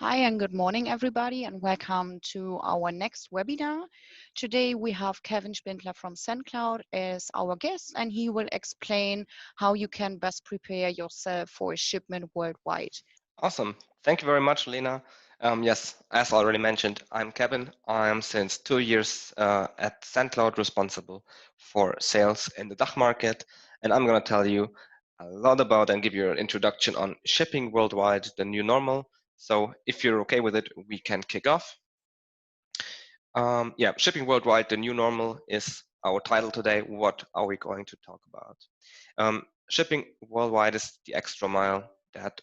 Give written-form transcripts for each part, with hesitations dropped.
Hi and good morning, everybody, and welcome to our next webinar. Today we have Kevin Spindler from Sendcloud as our guest, and he will explain how you can best prepare yourself for a shipment worldwide. Awesome. Thank you very much, Lena. Yes, as already mentioned, I'm Kevin. I'm since 2 years at Sendcloud responsible for sales in the DACH market. And I'm going to tell you a lot about and give you an introduction on shipping worldwide, the new normal. So if you're okay with it, we can kick off. Yeah, shipping worldwide, the new normal is our title today. What are we going to talk about? Shipping worldwide is the extra mile that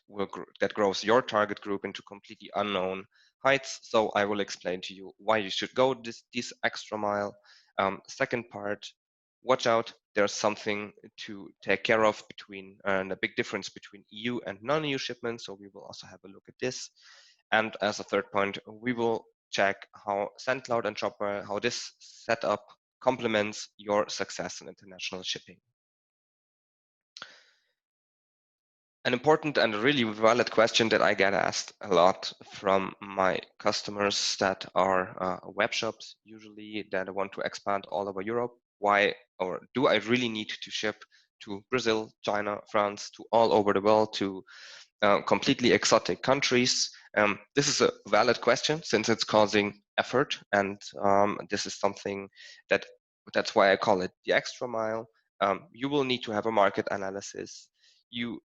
grows your target group into completely unknown heights. So I will explain to you why you should go this extra mile. Second part, watch out. There's something to take care of between and a big difference between EU and non-EU shipments. So we will also have a look at this. And as a third point, we will check how Sendcloud and Shopware, how this setup complements your success in international shipping. An important and really valid question that I get asked a lot from my customers that are web shops, usually that want to expand all over Europe. Why, or do I really need to ship to Brazil, China, France, to all over the world, to completely exotic countries? This is a valid question since it's causing effort, and this is something that's why I call it the extra mile. You will need to have a market analysis. You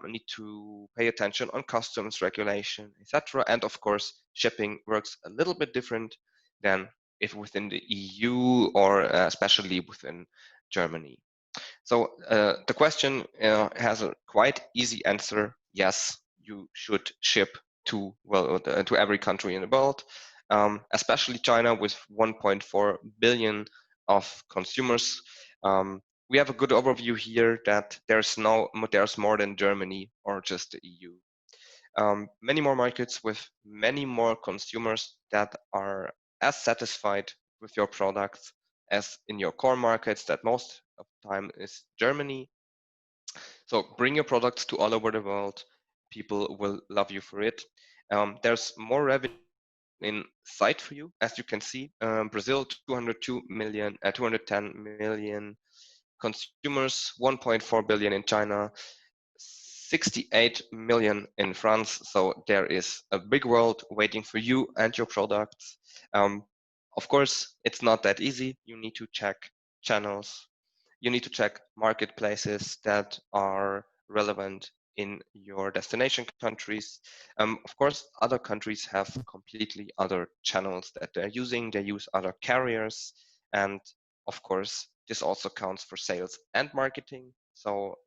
need to pay attention on customs regulation, etc. And of course, shipping works a little bit different than if within the EU or especially within Germany. So the question has a quite easy answer. Yes, you should ship to to every country in the world, especially China with 1.4 billion of consumers. We have a good overview here that there's more than Germany or just the EU. Many more markets with many more consumers that are as satisfied with your products as in your core markets that most of the time is Germany. So bring your products to all over the world. People will love you for it. There's more revenue in sight for you, as you can see. Brazil, 210 million consumers, 1.4 billion in China, 68 million in France. So there is a big world waiting for you and your products. Of course, it's not that easy. You need to check channels. You need to check marketplaces that are relevant in your destination countries. Of course, other countries have completely other channels that they're using. They use other carriers. And of course, this also counts for sales and marketing. So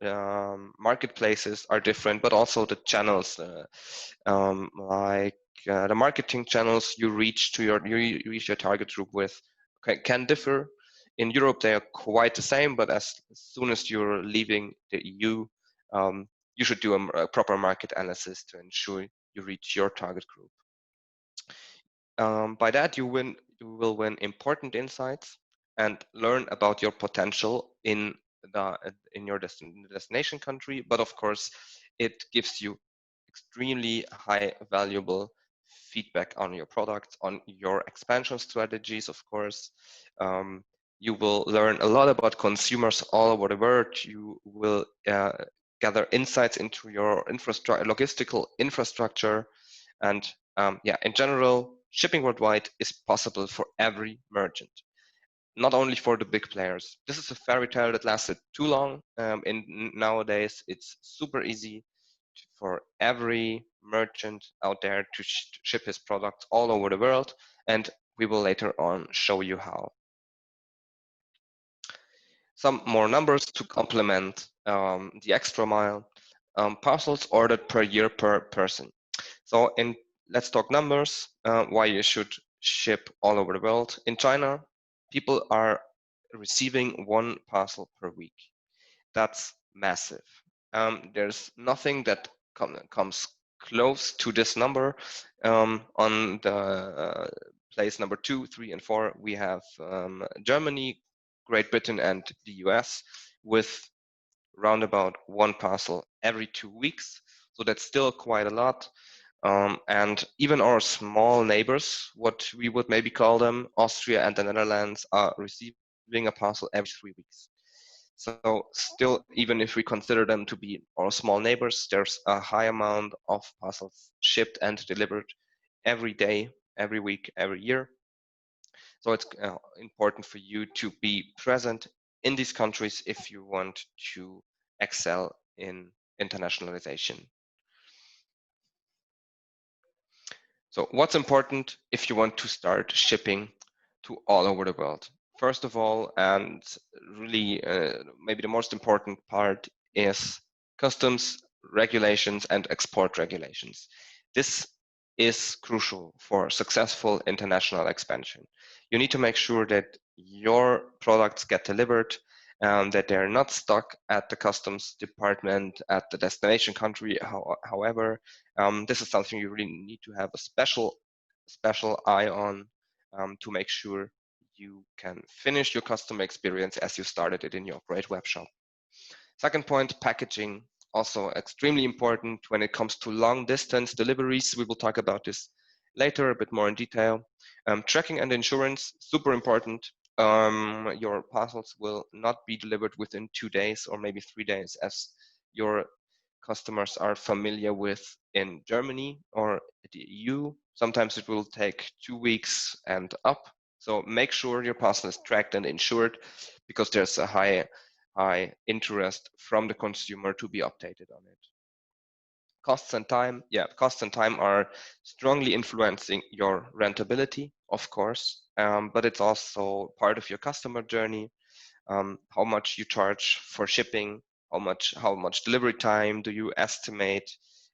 marketplaces are different, but also the channels, the marketing channels you reach you reach your target group with can differ. In Europe, they are quite the same, but as soon as you're leaving the EU, you should do a proper market analysis to ensure you reach your target group. By that, you will win important insights and learn about your potential in your destination country. But of course, it gives you extremely high valuable feedback on your products, on your expansion strategies. Of course, you will learn a lot about consumers all over the world. You will gather insights into your logistical infrastructure, and yeah, in general, shipping worldwide is possible for every merchant, not only for the big players. This is a fairy tale that lasted too long. Nowadays, it's super easy for every merchant out there to ship his products all over the world, and we will later on show you how. Some more numbers to complement the extra mile. Parcels ordered per year per person. So let's talk numbers, why you should ship all over the world. In China, people are receiving 1 parcel per week. That's massive. There's nothing that comes close to this number. On the place number 2, 3, and 4, we have Germany, Great Britain, and the US with round about 1 parcel every 2 weeks. So that's still quite a lot. And even our small neighbors, what we would maybe call them, Austria and the Netherlands, are receiving a parcel every 3 weeks. So still, even if we consider them to be our small neighbors, there's a high amount of parcels shipped and delivered every day, every week, every year. So it's important for you to be present in these countries if you want to excel in internationalization. So what's important if you want to start shipping to all over the world? First of all, and really maybe the most important part, is customs regulations and export regulations. This is crucial for successful international expansion. You need to make sure that your products get delivered, that they're not stuck at the customs department at the destination country. However, this is something you really need to have a special eye on, to make sure you can finish your customer experience as you started it in your great web shop. Second point, packaging, also extremely important when it comes to long distance deliveries. We will talk about this later a bit more in detail. Tracking and insurance, super important. Your parcels will not be delivered within 2 days or maybe 3 days, as your customers are familiar with in Germany or the EU. Sometimes it will take 2 weeks and up. So make sure your parcel is tracked and insured, because there's a high interest from the consumer to be updated on it. Costs and time, costs and time are strongly influencing your rentability, of course, but it's also part of your customer journey. How much you charge for shipping, how much delivery time do you estimate,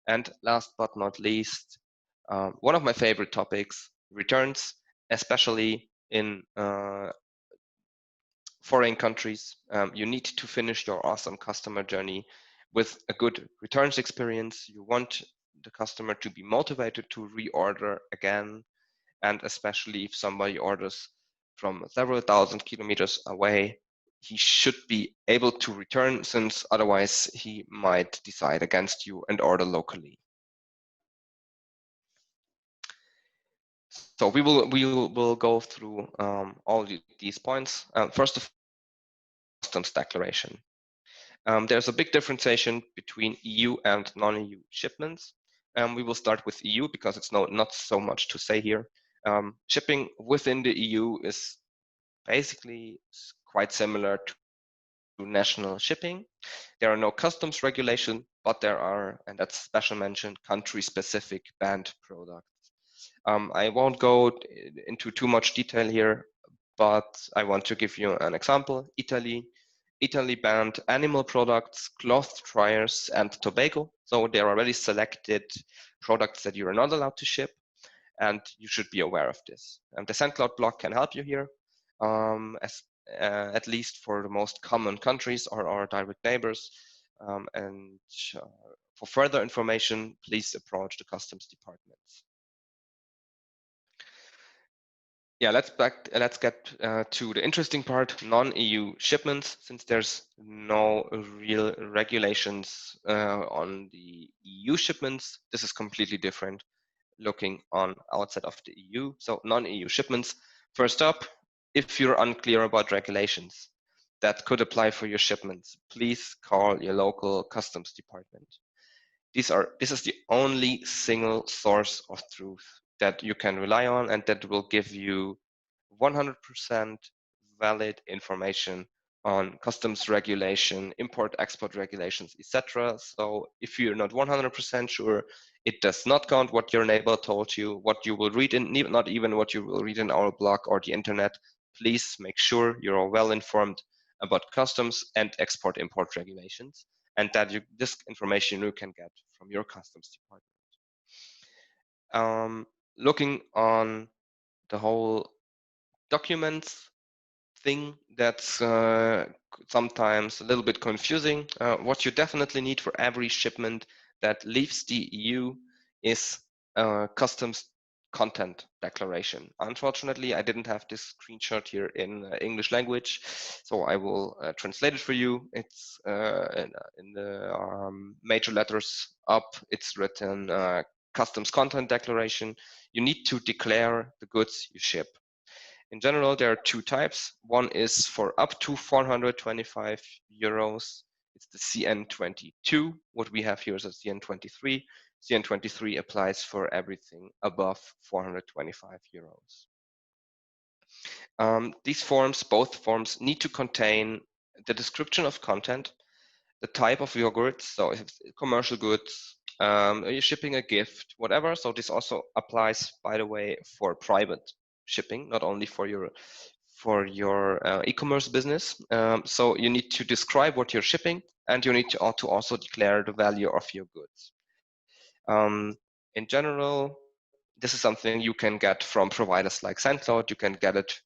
and last but not least, one of my favorite topics, returns, especially in foreign countries. You need to finish your awesome customer journey with a good returns experience. You want the customer to be motivated to reorder again, and especially if somebody orders from several thousand kilometers away, he should be able to return, since otherwise he might decide against you and order locally. So we will go through all these points. First of all, customs declaration. There's a big differentiation between EU and non-EU shipments. We will start with EU because it's not so much to say here. Shipping within the EU is basically quite similar to national shipping. There are no customs regulation, but there are, and that's special mention, country-specific banned products. I won't go into too much detail here, but I want to give you an example. Italy banned animal products, cloth dryers, and tobacco. So there are already selected products that you are not allowed to ship, and you should be aware of this. And the Sendcloud blog can help you here, at least for the most common countries or our direct neighbors. And for further information, please approach the customs departments. Yeah, let's get to the interesting part, non-EU shipments. Since there's no real regulations on the EU shipments, this is completely different looking on outside of the EU. So non-EU shipments. First up, if you're unclear about regulations that could apply for your shipments, please call your local customs department. This is the only single source of truth that you can rely on, and that will give you 100% valid information on customs regulation, import-export regulations, etc. So if you're not 100% sure, it does not count what your neighbor told you, what you will read in, not even what you will read in our blog or the internet. Please make sure you're well informed about customs and export-import regulations, and that this information you can get from your customs department. Looking on the whole documents thing, that's sometimes a little bit confusing. What you definitely need for every shipment that leaves the EU is a customs content declaration. Unfortunately, I didn't have this screenshot here in English language, so I will translate it for you. It's in the major letters up, it's written customs content declaration, you need to declare the goods you ship. In general, there are two types. One is for up to 425 euros. It's the CN22. What we have here is a CN23. CN23 applies for everything above 425 euros. These forms, both forms, need to contain the description of content, the type of your goods, so if it's commercial goods, you're shipping a gift, whatever. So this also applies, by the way, for private shipping, not only for your e-commerce business. So you need to describe what you're shipping, and you need to also declare the value of your goods. In general, this is something you can get from providers like Sendcloud. You can get it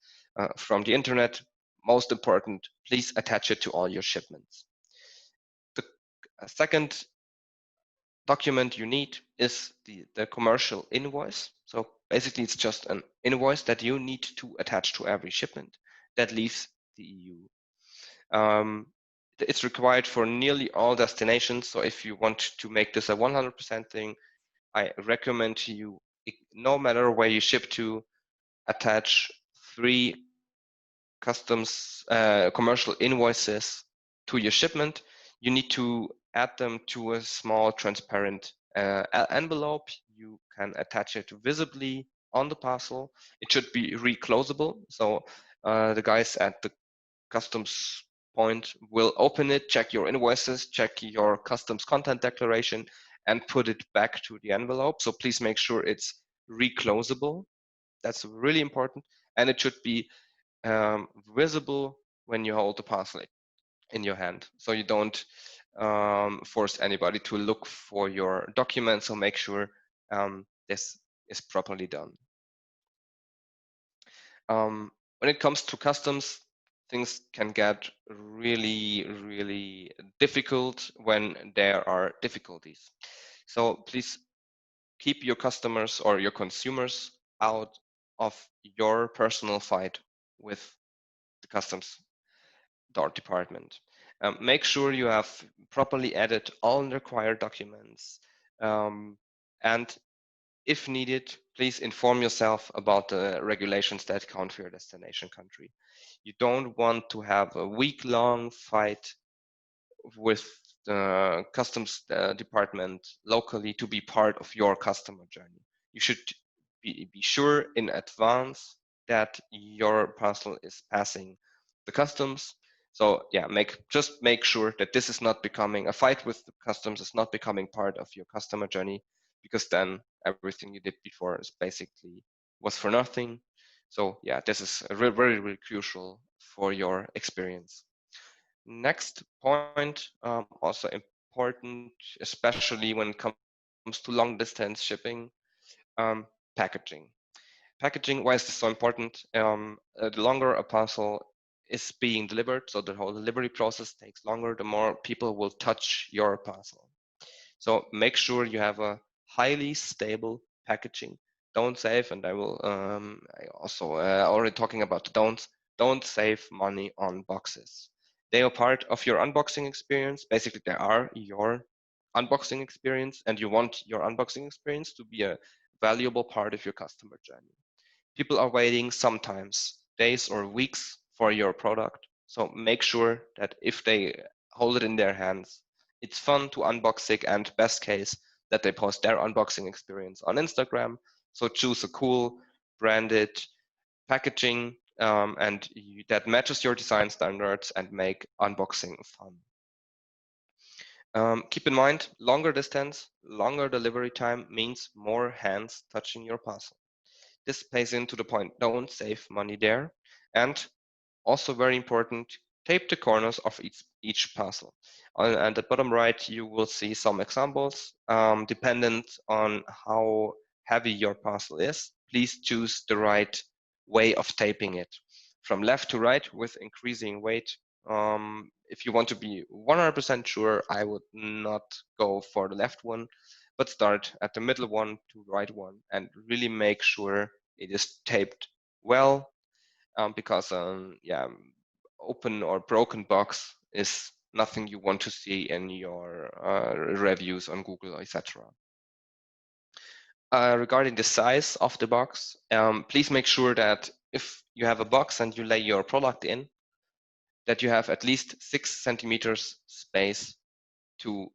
from the internet. Most important, please attach it to all your shipments. The second document you need is the commercial invoice. So basically, it's just an invoice that you need to attach to every shipment that leaves the EU. It's required for nearly all destinations. So if you want to make this a 100% thing, I recommend you, no matter where you ship to, attach 3 customs commercial invoices to your shipment. You need to add them to a small transparent envelope. You can attach it visibly on the parcel. It should be reclosable. So the guys at the customs point will open it, check your invoices, check your customs content declaration, and put it back to the envelope. So please make sure it's reclosable. That's really important. And it should be visible when you hold the parcel in your hand. So you don't force anybody to look for your documents. So make sure this is properly done. When it comes to customs, things can get really, really difficult when there are difficulties. So please keep your customers or your consumers out of your personal fight with the customs department. Make sure you have properly added all required documents, and if needed, please inform yourself about the regulations that count for your destination country. You don't want to have a week-long fight with the customs department locally to be part of your customer journey. You should be sure in advance that your parcel is passing the customs. So yeah, just make sure that this is not becoming a fight with the customs, is not becoming part of your customer journey, because then everything you did before is basically was for nothing. So yeah, this is very, very crucial for your experience. Next point, also important, especially when it comes to long distance shipping, packaging. Packaging, why is this so important? The longer a parcel is being delivered, so the whole delivery process takes longer, the more people will touch your parcel. So make sure you have a highly stable packaging. Don't save, and I also already talking about the don'ts. Don't save money on boxes. They are part of your unboxing experience. Basically, they are your unboxing experience, and you want your unboxing experience to be a valuable part of your customer journey. People are waiting sometimes days or weeks for your product. So make sure that if they hold it in their hands, it's fun to unbox it, and best case that they post their unboxing experience on Instagram. So choose a cool branded packaging that matches your design standards and make unboxing fun. Keep in mind, longer distance, longer delivery time means more hands touching your parcel. This plays into the point, don't save money there. And also very important, tape the corners of each parcel. And at the bottom right, you will see some examples. Dependent on how heavy your parcel is, please choose the right way of taping it. From left to right with increasing weight. If you want to be 100% sure, I would not go for the left one, but start at the middle one to right one and really make sure it is taped well, because yeah, open or broken box is nothing you want to see in your reviews on Google, etc. Regarding the size of the box, please make sure that if you have a box and you lay your product in, that you have at least 6 centimeters space to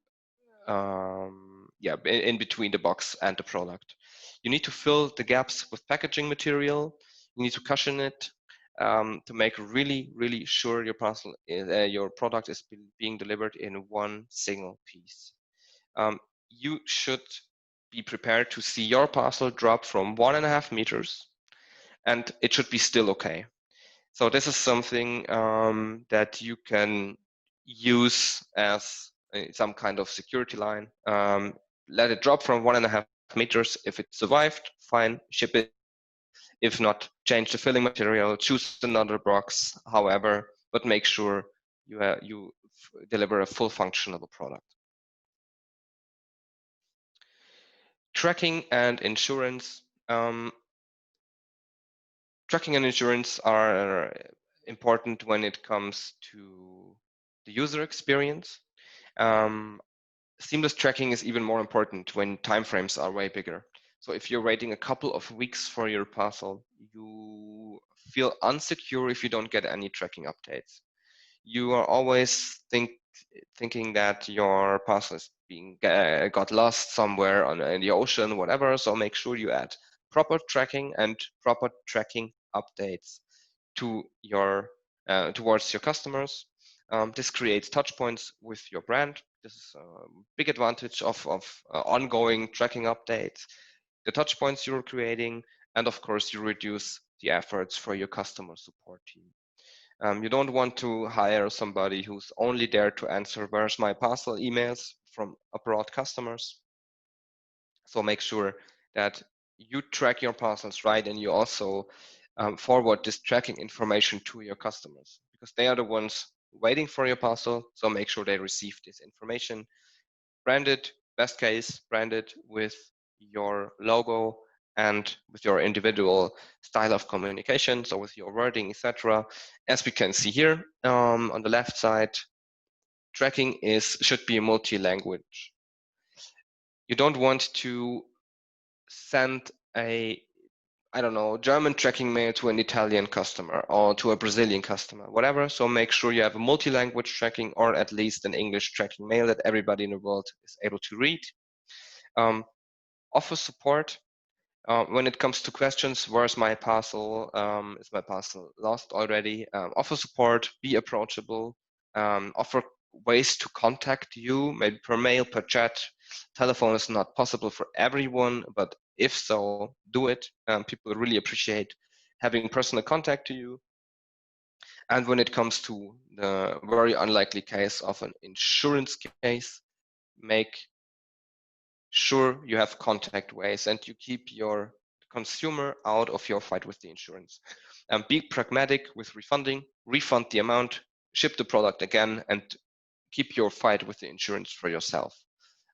in between the box and the product. You need to fill the gaps with packaging material. You need to cushion it to make really sure your parcel, your product is being delivered in one single piece. You should be prepared to see your parcel drop from 1.5 meters, and it should be still okay. So this is something that you can use as some kind of security line. Let it drop from 1.5 meters. If it survived, fine, ship it. If not, change the filling material, choose another box, however, but make sure you deliver a full functional product. Tracking and insurance. Tracking and insurance are important when it comes to the user experience. Seamless tracking is even more important when timeframes are way bigger. So if you're waiting a couple of weeks for your parcel, you feel unsecure if you don't get any tracking updates. You are always thinking that your parcel is being got lost somewhere in the ocean, whatever. So make sure you add proper tracking and proper tracking updates to your towards your customers. This creates touch points with your brand. This is a big advantage of ongoing tracking updates, the touch points you're creating, and of course you reduce the efforts for your customer support team. You don't want to hire somebody who's only there to answer where's my parcel emails from abroad customers. So make sure that you track your parcels right, and you also forward this tracking information to your customers, because they are the ones waiting for your parcel. So make sure they receive this information. Branded, best case, branded with your logo and with your individual style of communication, so with your wording, etc. As we can see here on the left side, tracking should be multi-language. You don't want to send a, I don't know, German tracking mail to an Italian customer or to a Brazilian customer, whatever. So make sure you have a multi-language tracking, or at least an English tracking mail that everybody in the world is able to read. Offer support. When it comes to questions, where's my parcel? Is my parcel lost already? Offer support, be approachable, offer ways to contact you, maybe per mail, per chat. Telephone is not possible for everyone, but if so, do it. People really appreciate having personal contact to you. And when it comes to the very unlikely case of an insurance case, make sure you have contact ways and you keep your consumer out of your fight with the insurance. Be pragmatic with refunding, refund the amount, ship the product again, and keep your fight with the insurance for yourself.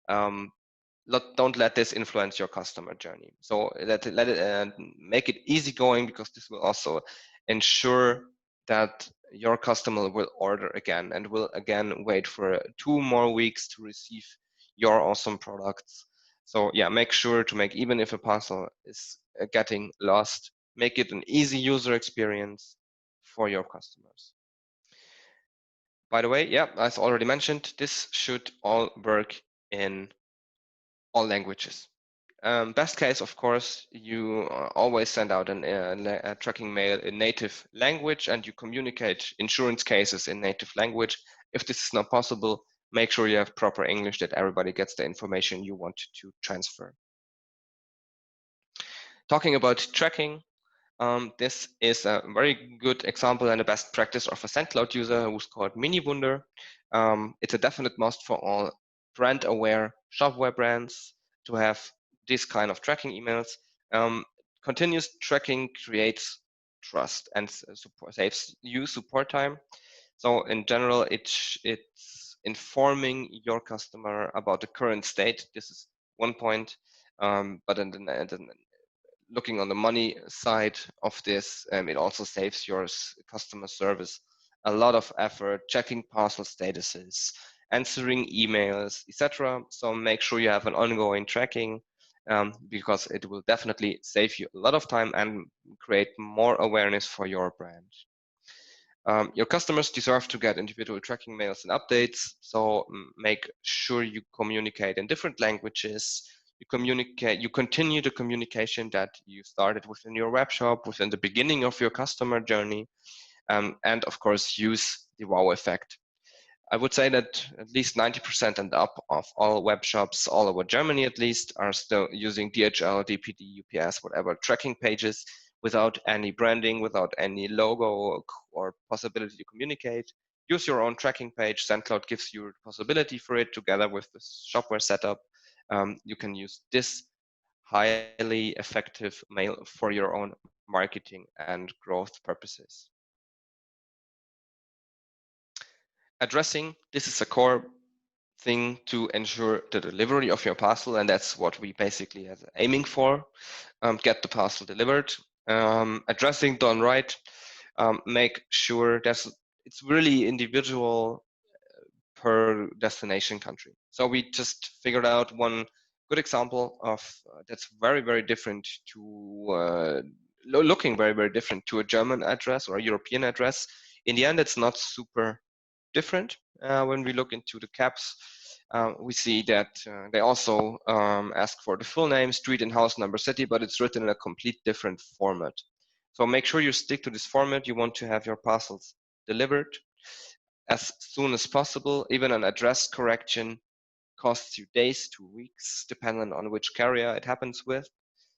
Don't let this influence your customer journey. So let it make it easygoing, because this will also ensure that your customer will order again and will again wait for 2 more weeks to receive your awesome products. So yeah, make sure to make, even if a parcel is getting lost, make it an easy user experience for your customers. By the way, yeah, as already mentioned, this should all work in all languages. Best case, of course, you always send out a tracking mail in native language, and you communicate insurance cases in native language. If this is not possible, make sure you have proper English, that everybody gets the information you want to transfer. Talking about tracking, this is a very good example and a best practice of a Sendcloud user who's called Miniwunder. It's a definite must for all brand-aware shopware brands to have this kind of tracking emails. Continuous tracking creates trust and saves you support time. So in general, it's informing your customer about the current state. This is one point, but then looking on the money side of this, it also saves your customer service a lot of effort, checking parcel statuses, answering emails, etc. So make sure you have an ongoing tracking because it will definitely save you a lot of time and create more awareness for your brand. Your customers deserve to get individual tracking mails and updates, so make sure you communicate in different languages. You continue the communication that you started within your web shop, within the beginning of your customer journey, and of course use the wow effect. I would say that at least 90% and up of all web shops all over Germany at least are still using DHL, DPD, UPS, whatever tracking pages without any branding, without any logo or possibility to communicate. Use your own tracking page. Sendcloud gives you the possibility for it together with the Shopware setup. You can use this highly effective mail for your own marketing and growth purposes. Addressing, this is a core thing to ensure the delivery of your parcel, and that's what we basically are aiming for. Get the parcel delivered. Addressing done right. Make sure it's really individual per destination country. So we just figured out one good example of that's very different to looking very different to a German address or a European address. In the end, it's not super different. When we look into the caps, we see that they also ask for the full name, street and house number, city, but it's written in a complete different format. So make sure you stick to this format. You want to have your parcels delivered as soon as possible. Even an address correction costs you days to weeks, depending on which carrier it happens with.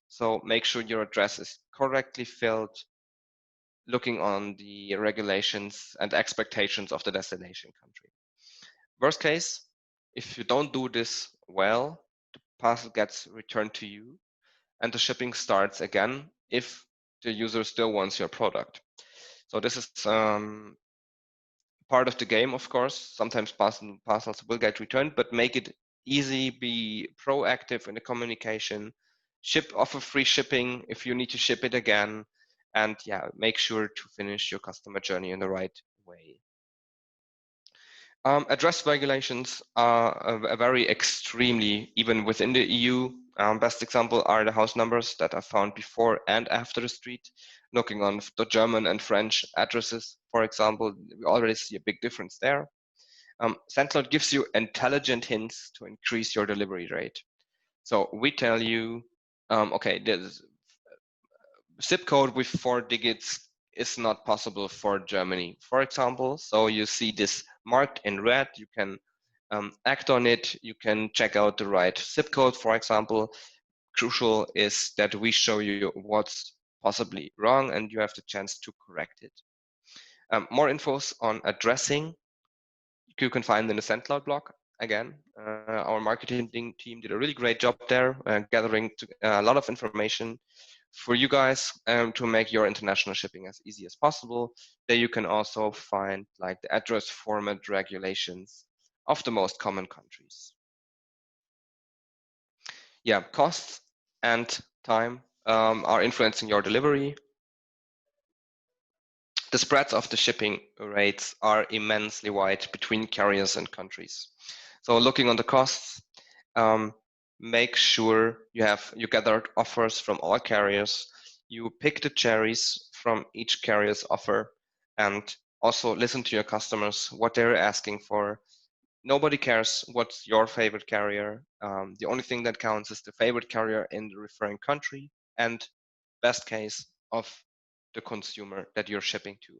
So make sure your address is correctly filled, looking on the regulations and expectations of the destination country. Worst case, if you don't do this well, the parcel gets returned to you and the shipping starts again if the user still wants your product. So this is part of the game, of course. Sometimes parcels will get returned, but make it easy, be proactive in the communication, offer free shipping if you need to ship it again, and yeah, make sure to finish your customer journey in the right way. Address regulations are a very extremely, even within the EU. Best example are the house numbers that are found before and after the street. Looking on the German and French addresses, for example, we already see a big difference there. Sendcloud gives you intelligent hints to increase your delivery rate. So we tell you, okay, there's zip code with 4 digits is not possible for Germany, for example. So you see this marked in red, you can act on it, you can check out the right zip code, for example. Crucial is that we show you what's possibly wrong and you have the chance to correct it. More infos on addressing you can find in the Sendcloud blog. Again, our marketing team did a really great job there, gathering a lot of information for you guys to make your international shipping as easy as possible. There you can also find like the address format regulations of the most common countries. Yeah, costs and time are influencing your delivery. The spreads of the shipping rates are immensely wide between carriers and countries. So looking on the costs, make sure you gather offers from all carriers. You pick the cherries from each carrier's offer and also listen to your customers, what they're asking for. Nobody cares what's your favorite carrier. The only thing that counts is the favorite carrier in the referring country and best case of the consumer that you're shipping to.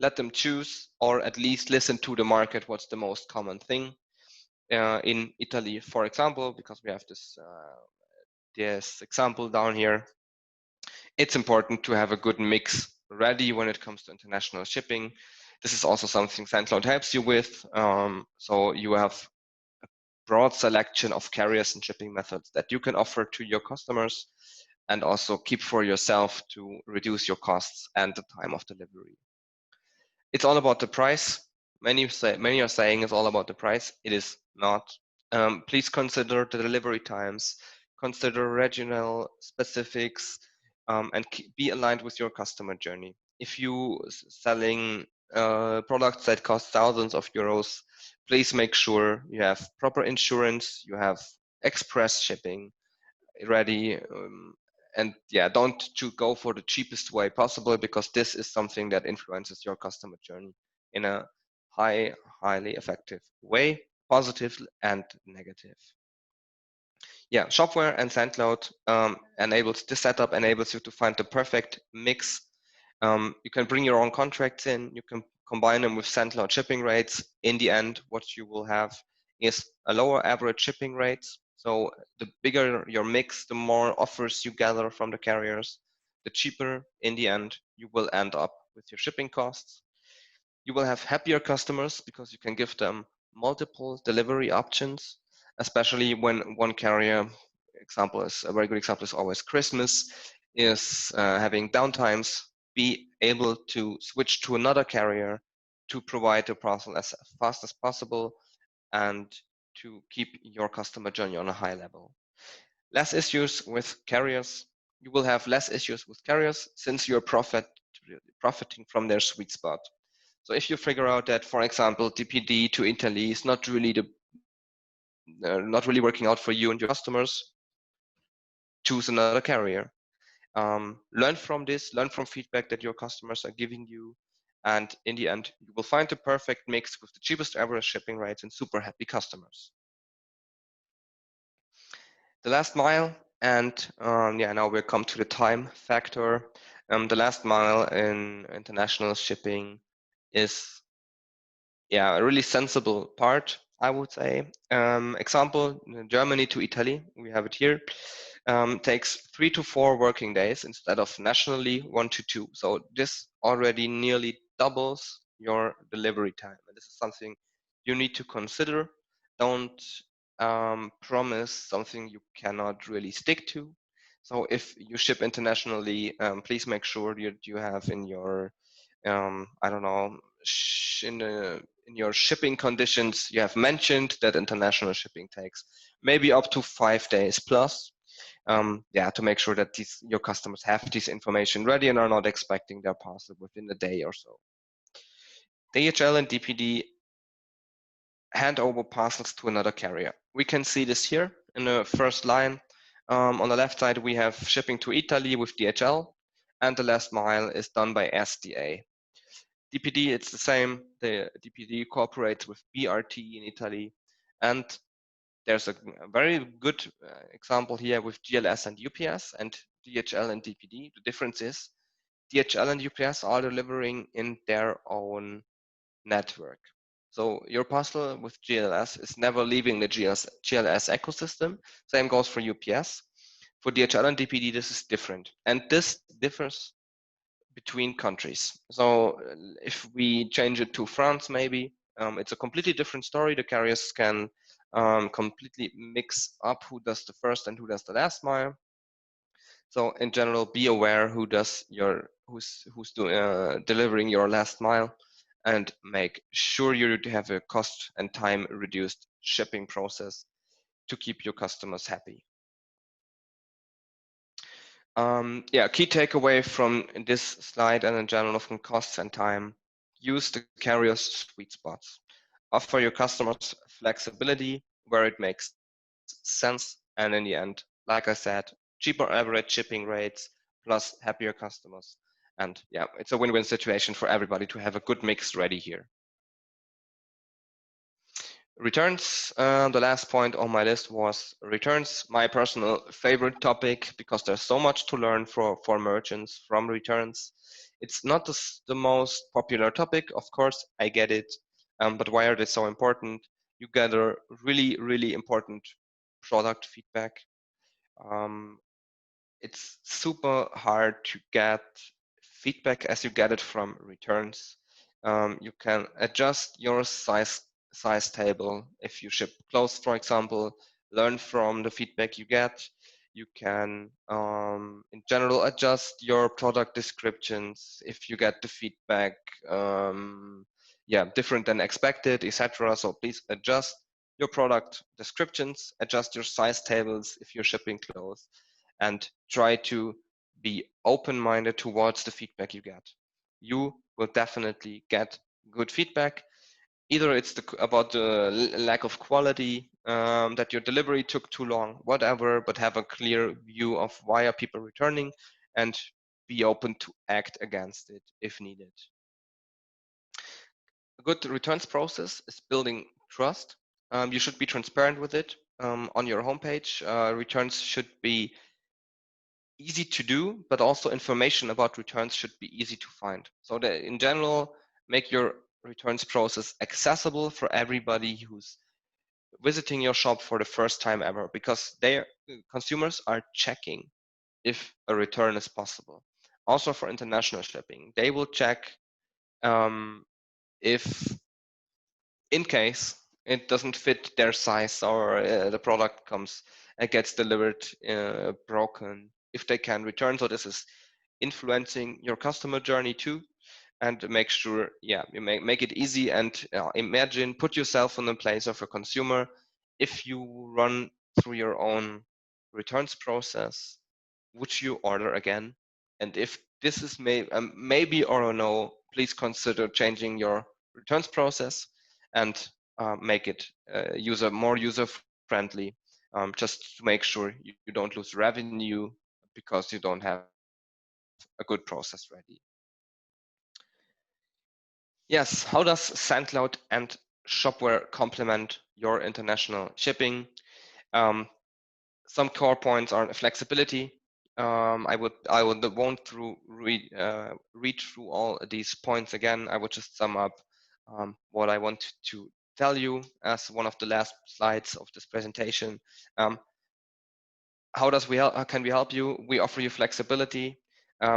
Let them choose or at least listen to the market, what's the most common thing. In Italy, for example, because we have this example down here, it's important to have a good mix ready when it comes to international shipping. This is also something Sendcloud helps you with. So you have a broad selection of carriers and shipping methods that you can offer to your customers and also keep for yourself to reduce your costs and the time of delivery. It's all about the price. Many are saying it's all about the price. It is not. Please consider the delivery times, consider regional specifics, and be aligned with your customer journey. If you selling products that cost thousands of euros, please make sure you have proper insurance, you have express shipping, ready. And yeah, don't to go for the cheapest way possible, because this is something that influences your customer journey in a highly effective way, positive and negative. Yeah, Shopware and Sendcloud enables this setup, enables you to find the perfect mix. You can bring your own contracts in, you can combine them with Sendcloud shipping rates. In the end, what you will have is a lower average shipping rates. So the bigger your mix, the more offers you gather from the carriers, the cheaper in the end you will end up with your shipping costs. You will have happier customers because you can give them multiple delivery options, especially when one carrier, example is a very good example is always Christmas, is having downtimes, be able to switch to another carrier to provide the parcel as fast as possible and to keep your customer journey on a high level. Less issues with carriers. You will have less issues with carriers since you're profiting from their sweet spot. So if you figure out that, for example, DPD to Italy is not really not really working out for you and your customers, choose another carrier. Learn from this, learn from feedback that your customers are giving you, and in the end, you will find the perfect mix with the cheapest average shipping rates and super happy customers. The last mile, and yeah, now we'll come to the time factor. The last mile in international shipping is a really sensible part, I would say. Example, Germany to Italy, we have it here, takes 3 to 4 working days instead of nationally 1 to 2. So this already nearly doubles your delivery time. And this is something you need to consider. Don't promise something you cannot really stick to. So if you ship internationally, please make sure you have in your, I don't know, in your shipping conditions, you have mentioned that international shipping takes maybe up to 5 days plus. To make sure that your customers have this information ready and are not expecting their parcel within a day or so. DHL and DPD hand over parcels to another carrier. We can see this here in the first line. On the left side, we have shipping to Italy with DHL, and the last mile is done by SDA. DPD, it's the same. The DPD cooperates with BRT in Italy, and there's a very good example here with GLS and UPS and DHL and DPD. The difference is DHL and UPS are delivering in their own network. So your parcel with GLS is never leaving the GLS ecosystem. Same goes for UPS. For DHL and DPD, this is different. And this differs between countries. So if we change it to France, maybe, it's a completely different story. The carriers can completely mix up who does the first and who does the last mile. So in general, be aware who's delivering your last mile, and make sure you have a cost and time reduced shipping process to keep your customers happy. Key takeaway from this slide and in general from costs and time: use the carrier's sweet spots. Offer your customers flexibility where it makes sense, and in the end, like I said, cheaper average shipping rates plus happier customers. And yeah, it's a win-win situation for everybody to have a good mix ready here. Returns, the last point on my list was returns, my personal favorite topic, because there's so much to learn for merchants from returns. It's not the most popular topic, of course, I get it, but why are they so important? You gather really, really important product feedback. It's super hard to get feedback as you get it from returns. You can adjust your size table if you ship clothes, for example. Learn from the feedback you get. You can, in general, adjust your product descriptions if you get the feedback, different than expected, etc. So please adjust your product descriptions, adjust your size tables if you're shipping clothes, and try to be open-minded towards the feedback you get. You will definitely get good feedback. Either it's about the lack of quality, that your delivery took too long, whatever, but have a clear view of why are people returning and be open to act against it if needed. A good returns process is building trust. You should be transparent with it on your homepage. Returns should be easy to do, but also information about returns should be easy to find. So that in general, make your returns process accessible for everybody who's visiting your shop for the first time ever, because consumers are checking if a return is possible. Also for international shipping, they will check if in case it doesn't fit their size, or the product comes and gets delivered broken, if they can return. So this is influencing your customer journey too, and make sure, yeah, you make it easy. And imagine, put yourself in the place of a consumer. If you run through your own returns process, would you order again? And if this is maybe or a no, please consider changing your returns process and make it more user friendly, just to make sure you don't lose revenue because you don't have a good process ready. Yes, how does Sendcloud and Shopware complement your international shipping? Some core points are flexibility. I won't read through all these points again. I would just sum up what I want to tell you as one of the last slides of this presentation. Um, how can we help you? We offer you flexibility.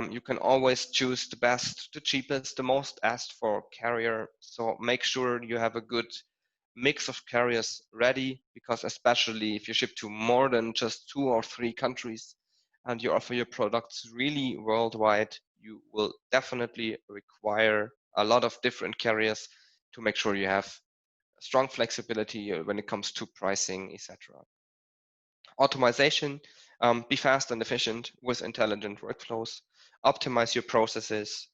You can always choose the best, the cheapest, the most asked for carrier. So make sure you have a good mix of carriers ready, because especially if you ship to more than just 2 or 3 countries and you offer your products really worldwide, you will definitely require a lot of different carriers to make sure you have strong flexibility when it comes to pricing, etc. Automation, be fast and efficient with intelligent workflows. Optimize your processes.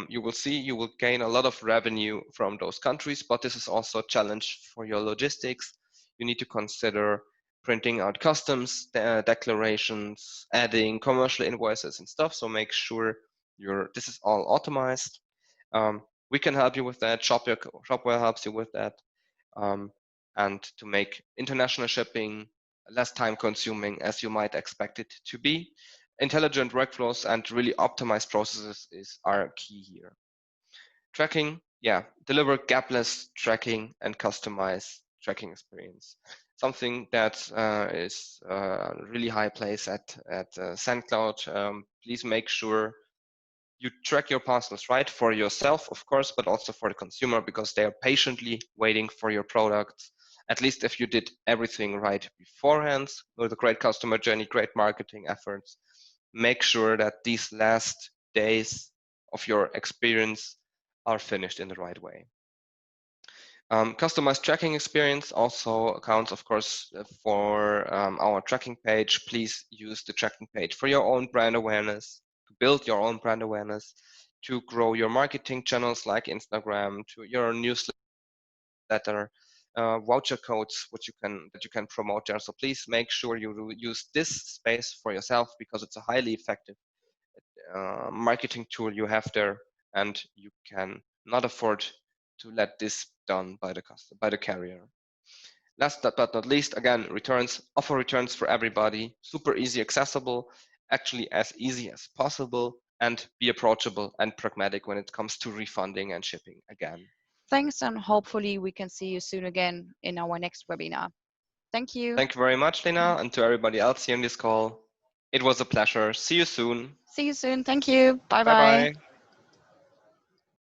You will see you will gain a lot of revenue from those countries, but this is also a challenge for your logistics. You need to consider printing out customs declarations, adding commercial invoices and stuff. So make sure this is all optimized. We can help you with that. Shopware helps you with that, and to make international shipping less time consuming as you might expect it to be. Intelligent workflows and really optimized processes are key here. Tracking, yeah, deliver gapless tracking and customize tracking experience. Something that is really high place at Sendcloud. Please make sure you track your parcels right for yourself, of course, but also for the consumer, because they are patiently waiting for your products. At least if you did everything right beforehand with a great customer journey, great marketing efforts, make sure that these last days of your experience are finished in the right way. Customized tracking experience also accounts, of course, for our tracking page. Please use the tracking page for your own brand awareness, to build your own brand awareness, to grow your marketing channels like Instagram, to your newsletter, voucher codes, that you can promote there. So please make sure you use this space for yourself, because it's a highly effective marketing tool you have there, and you can not afford to let this done by the carrier. Last but not least, again, returns. Offer returns for everybody, super easy, accessible, actually as easy as possible, and be approachable and pragmatic when it comes to refunding and shipping again. Thanks, and hopefully we can see you soon again in our next webinar. Thank you. Thank you very much, Lena, and to everybody else here in this call. It was a pleasure. See you soon. See you soon. Thank you. Bye Bye bye. bye.